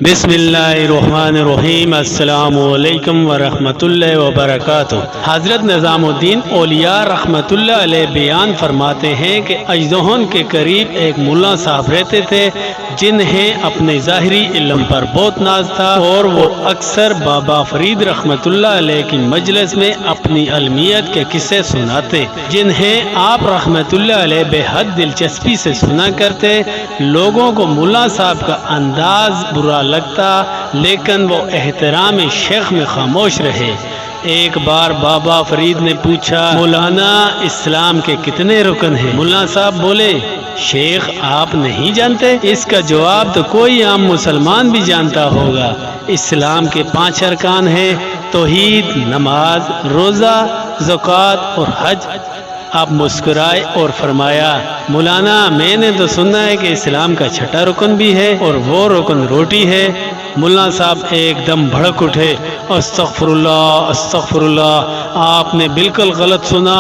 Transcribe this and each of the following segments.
بسم اللہ الرحمن الرحیم۔ السلام علیکم ورحمۃ اللہ وبرکاتہ۔ حضرت نظام الدین اولیاء رحمۃ اللہ علیہ بیان فرماتے ہیں کہ اجدہن کے قریب ایک ملا صاحب رہتے تھے جنہیں اپنے ظاہری علم پر بہت ناز تھا، اور وہ اکثر بابا فرید رحمۃ اللہ علیہ کی مجلس میں اپنی علمیت کے قصے سناتے، جنہیں آپ رحمۃ اللہ علیہ بے حد دلچسپی سے سنا کرتے۔ لوگوں کو ملا صاحب کا انداز برا لگتا، لیکن وہ احترام شیخ میں خاموش رہے۔ ایک بار بابا فرید نے پوچھا، مولانا اسلام کے کتنے رکن ہیں؟ ملا صاحب بولے، شیخ آپ نہیں جانتے؟ اس کا جواب تو کوئی عام مسلمان بھی جانتا ہوگا۔ اسلام کے 5 ارکان ہیں: توحید، نماز، روزہ، زکوٰۃ اور حج۔ آپ مسکرائے اور فرمایا، مولانا میں نے تو سنا ہے کہ اسلام کا 6واں رکن بھی ہے، اور وہ رکن روٹی ہے۔ ملا صاحب ایک دم بھڑک اٹھے، استغفر اللہ استغفر اللہ، آپ نے بالکل غلط سنا۔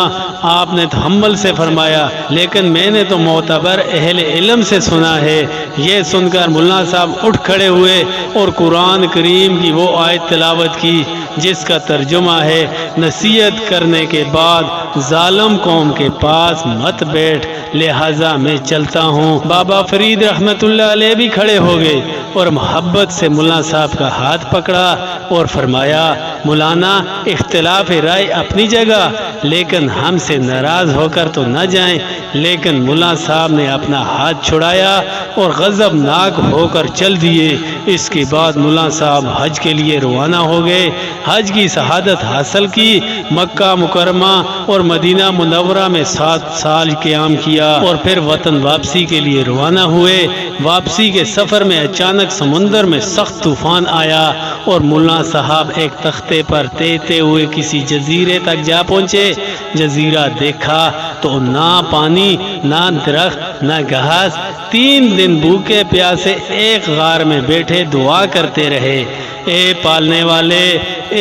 آپ نے تحمل سے فرمایا، لیکن میں نے تو معتبر اہل علم سے سنا ہے۔ یہ سن کر ملا صاحب اٹھ کھڑے ہوئے اور قرآن کریم کی وہ آیت تلاوت کی جس کا ترجمہ ہے، نصیحت کرنے کے بعد ظالم قوم کے پاس مت بیٹھ، لہذا میں چلتا ہوں۔ بابا فرید رحمت اللہ علیہ بھی کھڑے ہو گئے اور محبت سے ملا صاحب کا ہاتھ پکڑا اور فرمایا، مولانا اختلاف رائے اپنی جگہ، لیکن ہم سے ناراض ہو کر تو نہ جائیں۔ لیکن ملا صاحب نے اپنا ہاتھ چھڑایا اور غضبناک ہو کر چل دیے۔ اس کے بعد ملا صاحب حج کے لیے روانہ ہو گئے، حج کی شہادت حاصل کی، مکہ مکرمہ اور مدینہ منورہ میں 7 سال قیام کیا، اور پھر وطن واپسی کے لیے روانہ ہوئے۔ واپسی کے سفر میں اچانک سمندر میں سخت طوفان آیا اور ملا صاحب ایک تختے پر تیرتے ہوئے کسی جزیرے تک جا پہنچے۔ جزیرہ دیکھا تو نہ پانی، نہ درخت، نہ گھاس۔ 3 دن بھوکے پیاسے ایک غار میں بیٹھے دعا کرتے رہے، اے پالنے والے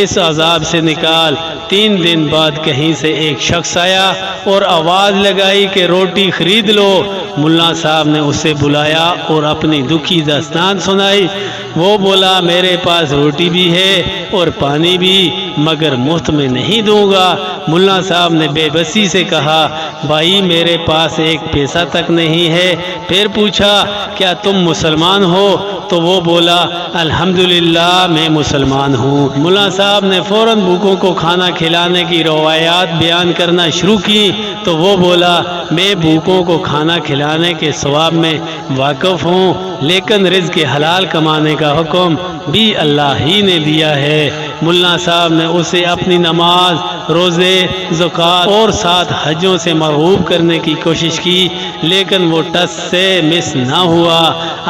اس عذاب سے نکال۔ 3 دن بعد کہیں سے ایک شخص آیا اور آواز لگائی کہ روٹی خرید لو۔ ملا صاحب نے اسے بلایا اور اپنی دکھی داستان سنائی۔ وہ بولا، میرے پاس روٹی بھی ہے اور پانی بھی، مگر مفت میں نہیں دوں گا۔ ملا صاحب نے بے بسی سے کہا، بھائی میرے پاس ایک پیسہ تک نہیں ہے۔ پھر پوچھا، کیا تم مسلمان ہو؟ تو وہ بولا، الحمدللہ میں مسلمان ہوں۔ ملا صاحب نے فوراً بھوکوں کو کھانا کھلانے کی روایات بیان کرنا شروع کی تو وہ بولا، میں بھوکوں کو کھانا کھلانے کے ثواب میں واقف ہوں، لیکن رزق حلال کمانے کا حکم بھی اللہ ہی نے دیا ہے۔ ملا صاحب نے اسے اپنی نماز، روزے، زکوٰۃ اور 7 حجوں سے مرغوب کرنے کی کوشش کی، لیکن وہ ٹس سے مس نہ ہوا۔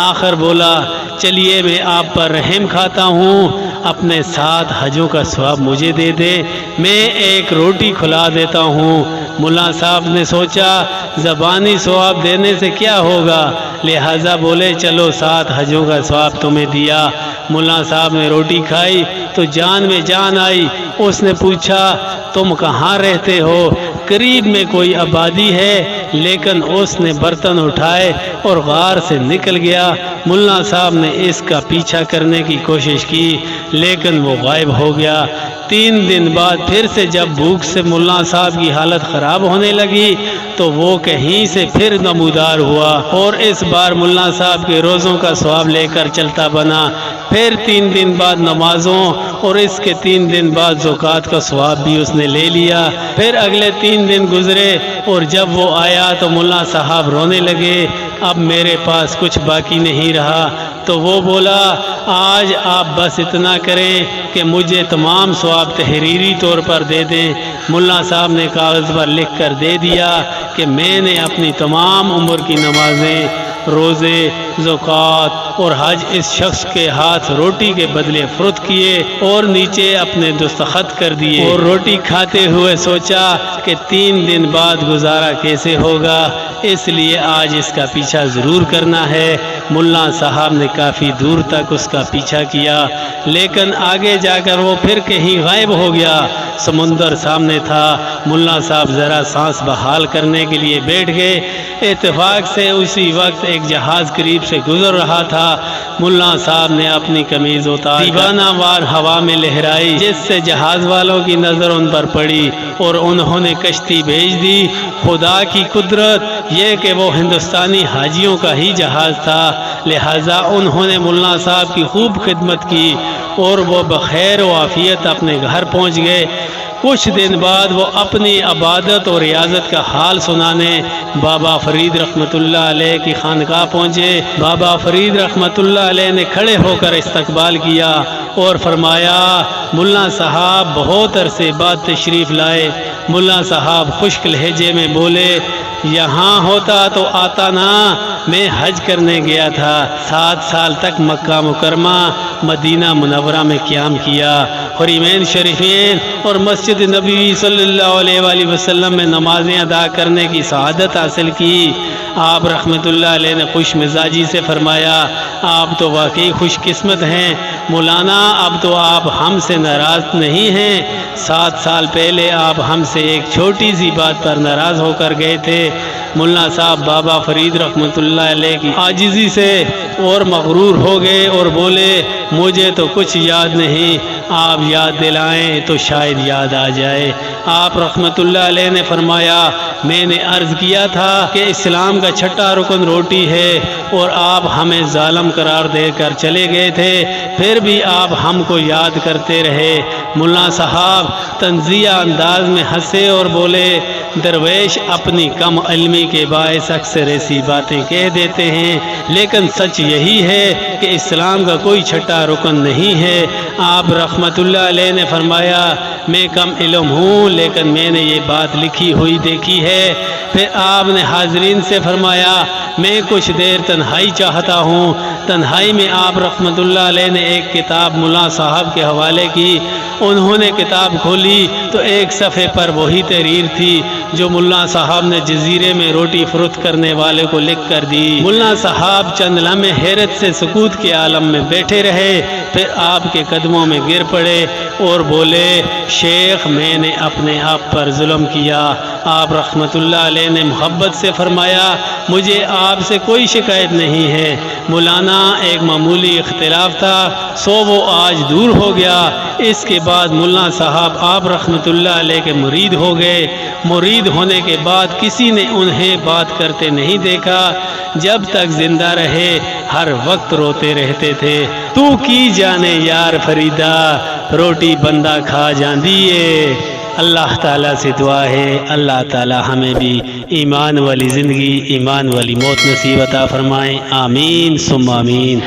آخر بولا، چلیے میں آپ پر رحم کھاتا ہوں، اپنے 7 حجوں کا ثواب مجھے دے دے، میں ایک روٹی کھلا دیتا ہوں۔ ملا صاحب نے سوچا، زبانی ثواب دینے سے کیا ہوگا، لہذا بولے، چلو 7 حجوں کا ثواب تمہیں دیا۔ ملا صاحب نے روٹی کھائی تو جان میں جان آئی۔ اس نے پوچھا، تم کہاں رہتے ہو؟ قریب میں کوئی آبادی ہے؟ لیکن اس نے برتن اٹھائے اور غار سے نکل گیا۔ ملا صاحب نے اس کا پیچھا کرنے کی کوشش کی، لیکن وہ غائب ہو گیا۔ 3 دن بعد پھر سے جب بھوک سے ملا صاحب کی حالت خراب ہونے لگی تو وہ کہیں سے پھر نمودار ہوا، اور اس بار ملا صاحب کے روزوں کا ثواب لے کر چلتا بنا۔ پھر 3 دن بعد نمازوں اور اس کے 3 دن بعد زکوٰۃ کا ثواب بھی اس نے لے لیا۔ پھر اگلے 3 دن گزرے اور جب وہ آیا تو ملا صاحب رونے لگے، اب میرے پاس کچھ باقی نہیں رہا۔ تو وہ بولا، آج آپ بس اتنا کریں کہ مجھے تمام ثواب تحریری طور پر دے دیں۔ ملا صاحب نے کاغذ پر لکھ کر دے دیا کہ میں نے اپنی تمام عمر کی نمازیں، روزے، زکوٰۃ اور حج اس شخص کے ہاتھ روٹی کے بدلے فروخت کیے اور نیچے اپنے دستخط کر دیے، اور روٹی کھاتے ہوئے سوچا کہ 3 دن بعد گزارا کیسے ہوگا، اس لیے آج اس کا پیچھا ضرور کرنا ہے۔ ملا صاحب نے کافی دور تک اس کا پیچھا کیا، لیکن آگے جا کر وہ پھر کہیں غائب ہو گیا۔ سمندر سامنے تھا۔ ملا صاحب ذرا سانس بحال کرنے کے لیے بیٹھ گئے۔ اتفاق سے اسی وقت ایک جہاز قریب سے گزر رہا تھا۔ ملا صاحب نے اپنی قمیض اتار دیوانہ وار ہوا میں لہرائی، جس سے جہاز والوں کی نظر ان پر پڑی اور انہوں نے کشتی بھیج دی۔ خدا کی قدرت یہ کہ وہ ہندوستانی حاجیوں کا ہی جہاز تھا، لہٰذا انہوں نے ملا صاحب کی خوب خدمت کی اور وہ بخیر و عافیت اپنے گھر پہنچ گئے۔ کچھ دن بعد وہ اپنی عبادت اور ریاضت کا حال سنانے بابا فرید رحمۃ اللہ علیہ کی خانقاہ پہنچے۔ بابا فرید رحمۃ اللہ علیہ نے کھڑے ہو کر استقبال کیا اور فرمایا، ملا صاحب بہت عرصے بعد تشریف لائے۔ ملا صاحب خشک لہجے میں بولے، یہاں ہوتا تو آتا نا، میں حج کرنے گیا تھا، 7 سال تک مکہ مکرمہ مدینہ منورہ میں قیام کیا، حرمین شریفین اور مسجد نبوی صلی اللہ علیہ وآلہ وسلم میں نمازیں ادا کرنے کی سعادت حاصل کی۔ آپ رحمۃ اللہ علیہ نے خوش مزاجی سے فرمایا، آپ تو واقعی خوش قسمت ہیں مولانا، اب تو آپ ہم سے ناراض نہیں ہیں۔ 7 سال پہلے آپ ہم سے ایک چھوٹی سی بات پر ناراض ہو کر گئے تھے۔ ملا صاحب بابا فرید رحمۃ اللہ علیہ کی عاجزی سے اور مغرور ہو گئے اور بولے، مجھے تو کچھ یاد نہیں، آپ یاد دلائیں تو شاید یاد آ جائے۔ آپ رحمۃ اللہ علیہ نے فرمایا، میں نے عرض کیا تھا کہ اسلام کا چھٹا رکن روٹی ہے اور آپ ہمیں ظالم قرار دے کر چلے گئے تھے، پھر بھی آپ ہم کو یاد کرتے رہے۔ ملا صاحب طنزیہ انداز میں ہنسے اور بولے، درویش اپنی کم علمی کے باعث اکثر ایسی باتیں کہہ دیتے ہیں، لیکن سچ یہی ہے کہ اسلام کا کوئی چھٹا رکن نہیں ہے۔ آپ رحمۃ اللہ علیہ نے فرمایا، میں کم علم ہوں لیکن میں نے یہ بات لکھی ہوئی دیکھی ہے۔ پھر آپ نے حاضرین سے فرمایا، میں کچھ دیر تنہائی چاہتا ہوں۔ تنہائی میں آپ رحمۃ اللہ علیہ نے ایک کتاب ملا صاحب کے حوالے کی۔ انہوں نے کتاب کھولی تو ایک صفحے پر وہی تحریر تھی جو ملا صاحب نے جزیرے میں روٹی فروخت کرنے والے کو لکھ کر دی۔ ملا صاحب چند لمحے حیرت سے سکوت کے عالم میں بیٹھے رہے، پھر آپ کے قدموں میں گر پڑے اور بولے، شیخ میں نے اپنے آپ پر ظلم کیا۔ آپ رحمۃ اللہ علیہ نے محبت سے فرمایا، مجھے آپ سے کوئی شکایت نہیں ہے مولانا، ایک معمولی اختلاف تھا سو وہ آج دور ہو گیا۔ اس کے بعد ملا صاحب آپ رحمۃ اللہ علیہ کے مرید ہو گئے۔ مرید ہونے کے بعد کسی نے انہیں بات کرتے نہیں دیکھا، جب تک زندہ رہے ہر وقت روتے رہتے تھے، تو کی جانے یار فریدا، روٹی بندہ کھا جاندیے۔ اللہ تعالیٰ سے دعا ہے اللہ تعالیٰ ہمیں بھی ایمان والی زندگی، ایمان والی موت نصیب عطا فرمائیں، آمین ثم آمین۔